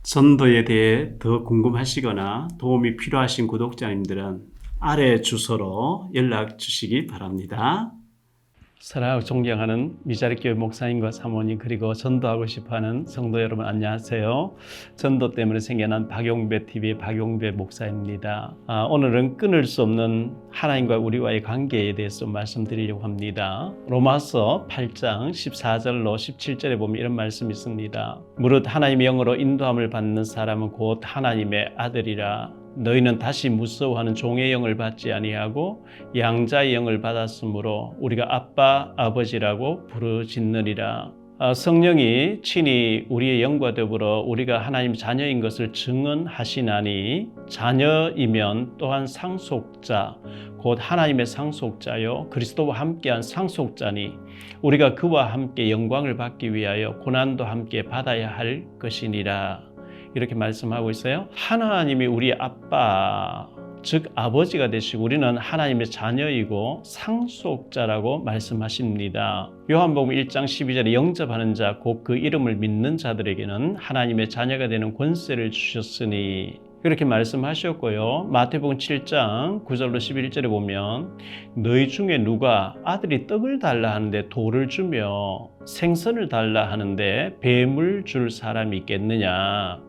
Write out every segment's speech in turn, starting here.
전도에 대해 더 궁금하시거나 도움이 필요하신 구독자님들은 아래 주소로 연락 주시기 바랍니다. 사랑하고 존경하는 미자립교회 목사님과 사모님, 그리고 전도하고 싶어하는 성도 여러분, 안녕하세요. 전도 때문에 생겨난 박용배TV의 박용배 목사입니다. 오늘은 끊을 수 없는 하나님과 우리와의 관계에 대해서 말씀드리려고 합니다. 로마서 8장 14절로 17절에 보면 이런 말씀이 있습니다. 무릇 하나님의 영으로 인도함을 받는 사람은 곧 하나님의 아들이라. 너희는 다시 무서워하는 종의 영을 받지 아니하고 양자의 영을 받았으므로 우리가 아빠 아버지라고 부르짖느니라. 성령이 친히 우리의 영과 더불어 우리가 하나님 자녀인 것을 증언하시나니, 자녀이면 또한 상속자 곧 하나님의 상속자요 그리스도와 함께한 상속자니, 우리가 그와 함께 영광을 받기 위하여 고난도 함께 받아야 할 것이니라. 이렇게 말씀하고 있어요. 하나님이 우리의 아빠, 즉 아버지가 되시고 우리는 하나님의 자녀이고 상속자라고 말씀하십니다. 요한복음 1장 12절에 영접하는 자, 곧 그 이름을 믿는 자들에게는 하나님의 자녀가 되는 권세를 주셨으니, 그렇게 말씀하셨고요. 마태복음 7장 9절로 11절에 보면 너희 중에 누가 아들이 떡을 달라 하는데 돌을 주며, 생선을 달라 하는데 뱀을 줄 사람이 있겠느냐.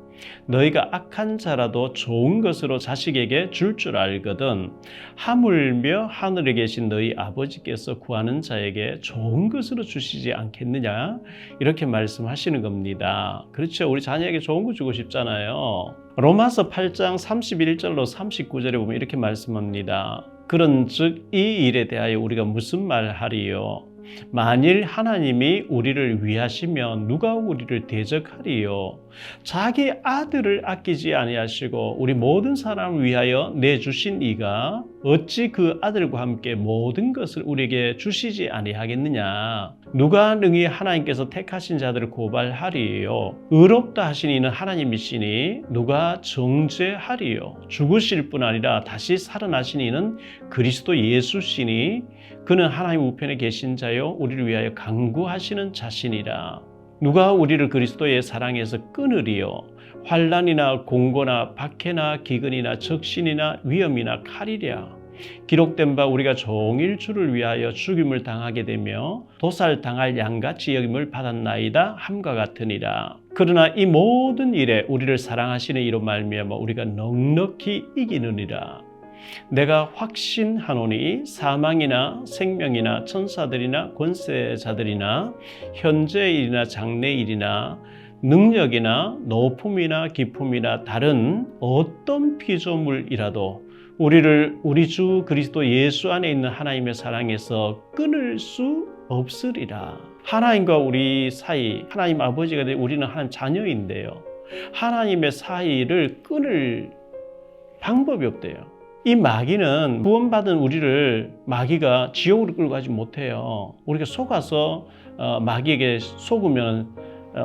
너희가 악한 자라도 좋은 것으로 자식에게 줄 알거든 하물며 하늘에 계신 너희 아버지께서 구하는 자에게 좋은 것으로 주시지 않겠느냐. 이렇게 말씀하시는 겁니다. 그렇죠. 우리 자녀에게 좋은 거 주고 싶잖아요. 로마서 8장 31절로 39절에 보면 이렇게 말씀합니다. 그런즉 이 일에 대하여 우리가 무슨 말 하리요? 만일 하나님이 우리를 위하시면 누가 우리를 대적하리요? 자기 아들을 아끼지 아니하시고 우리 모든 사람을 위하여 내주신 이가 어찌 그 아들과 함께 모든 것을 우리에게 주시지 아니하겠느냐? 누가 능히 하나님께서 택하신 자들을 고발하리요? 의롭다 하신 이는 하나님이시니 누가 정죄하리요? 죽으실 뿐 아니라 다시 살아나신 이는 그리스도 예수시니 그는 하나님 우편에 계신 자요 우리를 위하여 간구하시는 자신이라. 누가 우리를 그리스도의 사랑에서 끊으리요? 환난이나 공고나 박해나 기근이나 적신이나 위험이나 칼이랴. 기록된 바 우리가 종일 주를 위하여 죽임을 당하게 되며 도살당할 양같이 여김을 받았나이다 함과 같으니라. 그러나 이 모든 일에 우리를 사랑하시는 이로 말미암아 우리가 넉넉히 이기느니라. 내가 확신하노니 사망이나 생명이나 천사들이나 권세자들이나 현재의 일이나 장래의 일이나 능력이나 높음이나 깊음이나 다른 어떤 피조물이라도 우리를 우리 주 그리스도 예수 안에 있는 하나님의 사랑에서 끊을 수 없으리라. 하나님과 우리 사이, 하나님 아버지가 된 우리는 하나님 자녀인데요, 하나님의 사이를 끊을 방법이 없대요. 이 마귀는 구원받은 우리를 마귀가 지옥으로 끌고 가지 못해요. 우리가 속아서 마귀에게 속으면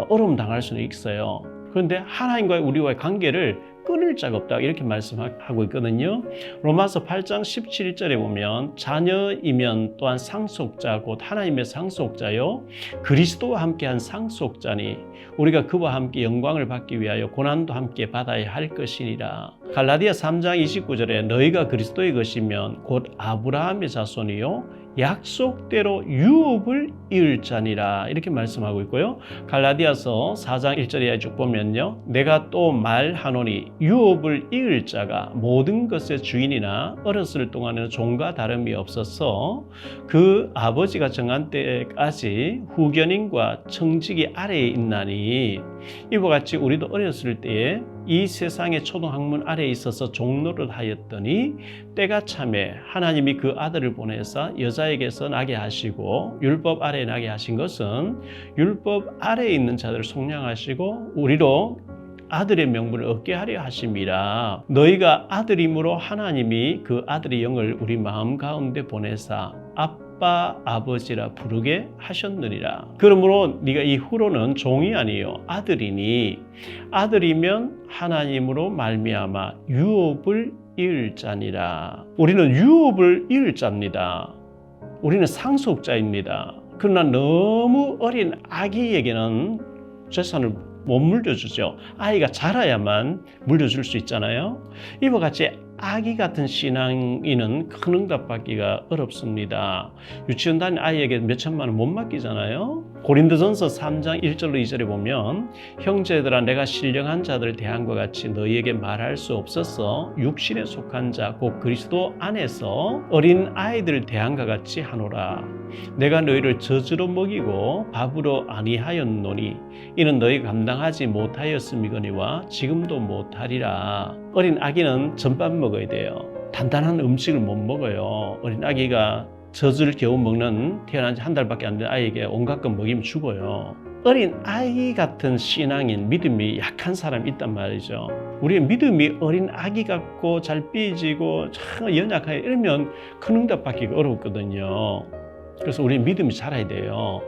어려움 당할 수는 있어요. 그런데 하나님과 우리와의 관계를 끊을 자가 없다, 이렇게 말씀하고 있거든요. 로마서 8장 17절에 보면 자녀이면 또한 상속자 곧 하나님의 상속자요 그리스도와 함께한 상속자니 우리가 그와 함께 영광을 받기 위하여 고난도 함께 받아야 할 것이니라. 갈라디아 3장 29절에 너희가 그리스도의 것이면 곧 아브라함의 자손이요 약속대로 유업을 이을 자니라. 이렇게 말씀하고 있고요. 갈라디아서 4장 1절에 쭉 보면요, 내가 또 말하노니 유업을 이을 자가 모든 것의 주인이나 어렸을 동안에는 종과 다름이 없어서 그 아버지가 정한 때까지 후견인과 청지기 아래에 있나니, 이와 같이 우리도 어렸을 때에 이 세상의 초등학문 아래에 있어서 종노릇 하였더니 때가 참에 하나님이 그 아들을 보내사 여자에게서 나게 하시고 율법 아래에 나게 하신 것은 율법 아래에 있는 자들을 속량하시고 우리로 아들의 명분을 얻게 하려 하심이라. 너희가 아들이므로 하나님이 그 아들의 영을 우리 마음 가운데 보내사 아빠 아버지라 부르게 하셨느니라. 그러므로 네가 이후로는 종이 아니요 아들이니 아들이면 하나님으로 말미암아 유업을 이을 자니라. 우리는 유업을 이을 자입니다. 우리는 상속자입니다. 그러나 너무 어린 아기에게는 재산을 못 물려주죠. 아이가 자라야만 물려줄 수 있잖아요. 이와 같이 아기 같은 신앙인은 큰 응답받기가 어렵습니다. 유치원 다니는 아이에게 몇 천만 원 못 맡기잖아요. 고린도전서 3장 1절로 2절에 보면 형제들아 내가 신령한 자들 대한과 같이 너희에게 말할 수 없어서 육신에 속한 자 곧 그리스도 안에서 어린 아이들 대한과 같이 하노라. 내가 너희를 젖으로 먹이고 밥으로 아니하였노니 이는 너희 감당하지 못하였음이거니와 지금도 못하리라. 어린 아기는 전밥 먹어야 돼요. 단단한 음식을 못 먹어요. 어린 아기가 젖을 겨우 먹는 태어난 지 한 달밖에 안 된 아이에게 온갖 것 먹이면 죽어요. 어린 아이 같은 신앙인, 믿음이 약한 사람이 있단 말이죠. 우리의 믿음이 어린 아기 같고 잘 삐지고 참 연약하게 이러면 큰 응답 받기가 어렵거든요. 그래서 우리 믿음이 자라야 돼요.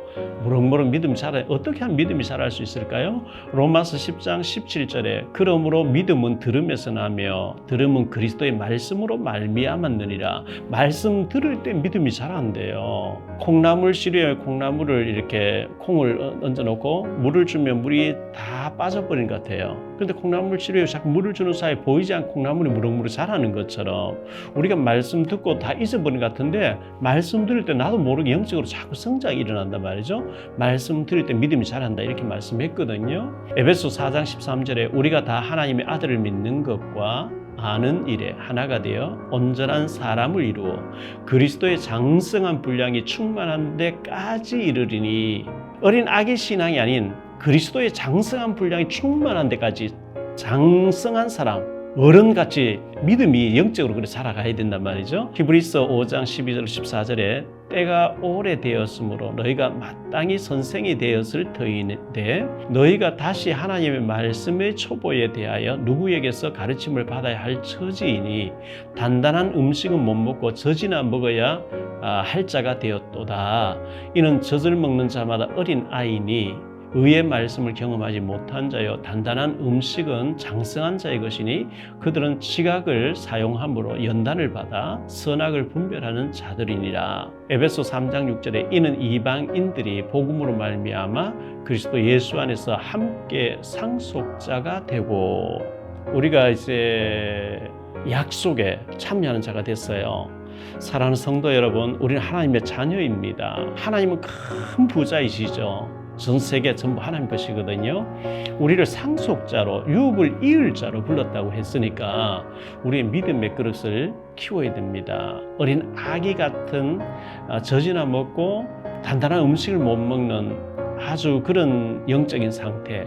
무럭무럭 믿음이 자라야. 어떻게 하면 믿음이 자랄 수 있을까요? 로마서 10장 17절에 그러므로 믿음은 들음에서 나며 들음은 그리스도의 말씀으로 말미암았느니라. 말씀 들을 때 믿음이 자란대요. 콩나물 시루에 콩나물을 이렇게 콩을 얹어놓고 물을 주면 물이 다 빠져버린 것 같아요. 그런데 콩나물 시루에 자꾸 물을 주는 사이에 보이지 않는 콩나물이 무럭무럭 자라는 것처럼 우리가 말씀 듣고 다 잊어버린 것 같은데 말씀 들을 때 나도 모르게 영적으로 자꾸 성장이 일어난단 말이죠. 말씀 들을 때 믿음이 자란다 이렇게 말씀했거든요. 에베소 4장 13절에 우리가 다 하나님의 아들을 믿는 것과 아는 일에 하나가 되어 온전한 사람을 이루어 그리스도의 장성한 분량이 충만한 데까지 이르리니 어린 아기 신앙이 아닌 그리스도의 장성한 분량이 충만한 데까지 장성한 사람 어른같이 믿음이 영적으로 그래 자라가야 된단 말이죠. 히브리서 5장 12절 14절에 때가 오래되었으므로 너희가 마땅히 선생이 되었을 터인데 너희가 다시 하나님의 말씀의 초보에 대하여 누구에게서 가르침을 받아야 할 처지이니 단단한 음식은 못 먹고 젖이나 먹어야 할 자가 되었도다. 이는 젖을 먹는 자마다 어린 아이니 의의 말씀을 경험하지 못한 자여 단단한 음식은 장성한 자의 것이니 그들은 지각을 사용함으로 연단을 받아 선악을 분별하는 자들이니라. 에베소 3장 6절에 이는 이방인들이 복음으로 말미암아 그리스도 예수 안에서 함께 상속자가 되고 우리가 이제 약속에 참여하는 자가 됐어요. 사랑하는 성도 여러분, 우리는 하나님의 자녀입니다. 하나님은 큰 부자이시죠. 전 세계 전부 하나님 것이거든요. 우리를 상속자로 유업을 이을 자로 불렀다고 했으니까 우리의 믿음의 그릇을 키워야 됩니다. 어린 아기 같은 젖이나 먹고 단단한 음식을 못 먹는 아주 그런 영적인 상태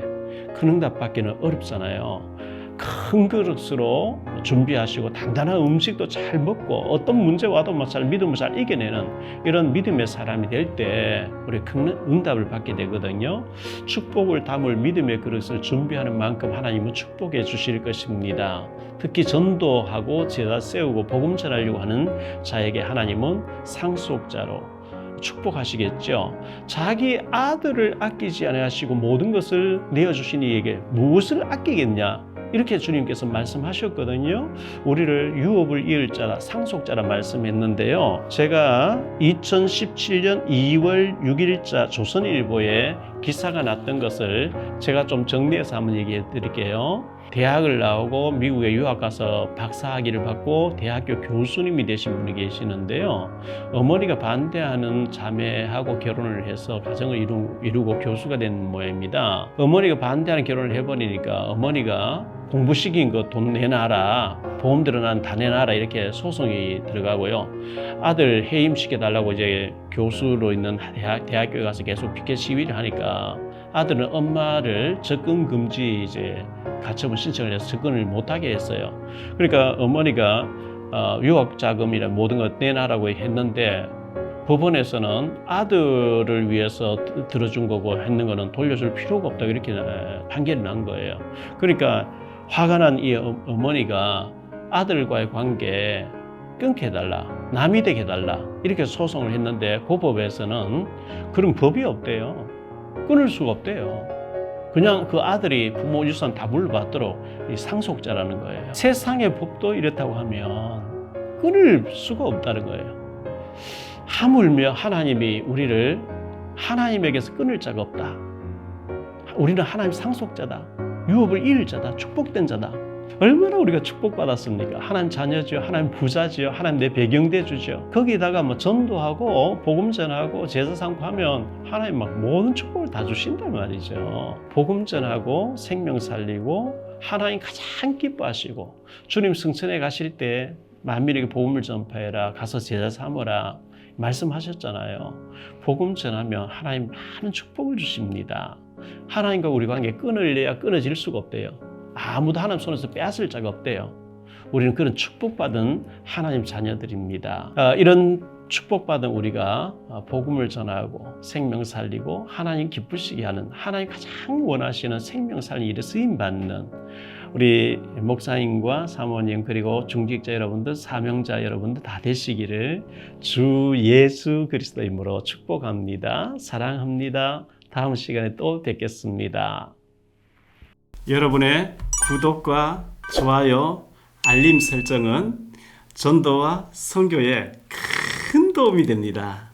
큰 응답 받기는 어렵잖아요. 큰 그릇으로 준비하시고 단단한 음식도 잘 먹고 어떤 문제 와도 잘 믿음을 잘 이겨내는 이런 믿음의 사람이 될 때 우리 큰 응답을 받게 되거든요. 축복을 담을 믿음의 그릇을 준비하는 만큼 하나님은 축복해 주실 것입니다. 특히 전도하고 제자 세우고 복음 전하려고 하는 자에게 하나님은 상속자로 축복하시겠죠. 자기 아들을 아끼지 아니하시고 모든 것을 내어주신 이에게 무엇을 아끼겠냐? 이렇게 주님께서 말씀하셨거든요. 우리를 유업을 이을 자라 상속자라 말씀했는데요. 제가 2017년 2월 6일자 조선일보에 기사가 났던 것을 제가 좀 정리해서 한번 얘기해 드릴게요. 대학을 나오고 미국에 유학 가서 박사학위를 받고 대학교 교수님이 되신 분이 계시는데요. 어머니가 반대하는 자매하고 결혼을 해서 가정을 이루고 교수가 된 모양입니다. 어머니가 반대하는 결혼을 해버리니까 어머니가 공부시킨 거 돈 내놔라, 보험 들어난 다 내놔라 이렇게 소송이 들어가고요. 아들 해임시켜달라고 이제 교수로 있는 대학교에 가서 계속 피켓 시위를 하니까 아들은 엄마를 접근 금지 이제 가처분 신청을 해서 접근을 못하게 했어요. 그러니까 어머니가 유학 자금이나 모든 것 내놔라고 했는데 법원에서는 아들을 위해서 들어준 거고 했는 거는 돌려줄 필요가 없다 이렇게 판결이 난 거예요. 그러니까 화가 난 이 어머니가 아들과의 관계 끊게 해달라, 남이 되게 해달라 이렇게 소송을 했는데 그 법에서는 그런 법이 없대요. 끊을 수가 없대요. 그냥 그 아들이 부모 유산 다 물려받도록 상속자라는 거예요. 세상의 법도 이렇다고 하면 끊을 수가 없다는 거예요. 하물며 하나님이 우리를 하나님에게서 끊을 자가 없다. 우리는 하나님 상속자다. 유업을 이을 자다. 축복된 자다. 얼마나 우리가 축복받았습니까? 하나님 자녀지요, 하나님 부자지요, 하나님 내 배경대주죠. 거기다가 뭐 전도하고 복음 전하고 제사 상고하면 하나님 막 모든 축복을 다 주신단 말이죠. 복음 전하고 생명 살리고 하나님 가장 기뻐하시고 주님 승천에 가실 때 만민에게 복음을 전파해라, 가서 제자 삼으라 말씀하셨잖아요. 복음 전하면 하나님 많은 축복을 주십니다. 하나님과 우리 관계 끊을래야 끊어질 수가 없대요. 아무도 하나님 손에서 빼앗을 자가 없대요. 우리는 그런 축복받은 하나님 자녀들입니다. 이런 축복받은 우리가 복음을 전하고 생명 살리고 하나님 기쁘시게 하는, 하나님 가장 원하시는 생명 살리는 일에 쓰임받는 우리 목사님과 사모님 그리고 중직자 여러분들, 사명자 여러분들 다 되시기를 주 예수 그리스도 이름으로 축복합니다. 사랑합니다. 다음 시간에 또 뵙겠습니다. 여러분의 구독과 좋아요, 알림 설정은 전도와 선교에 큰 도움이 됩니다.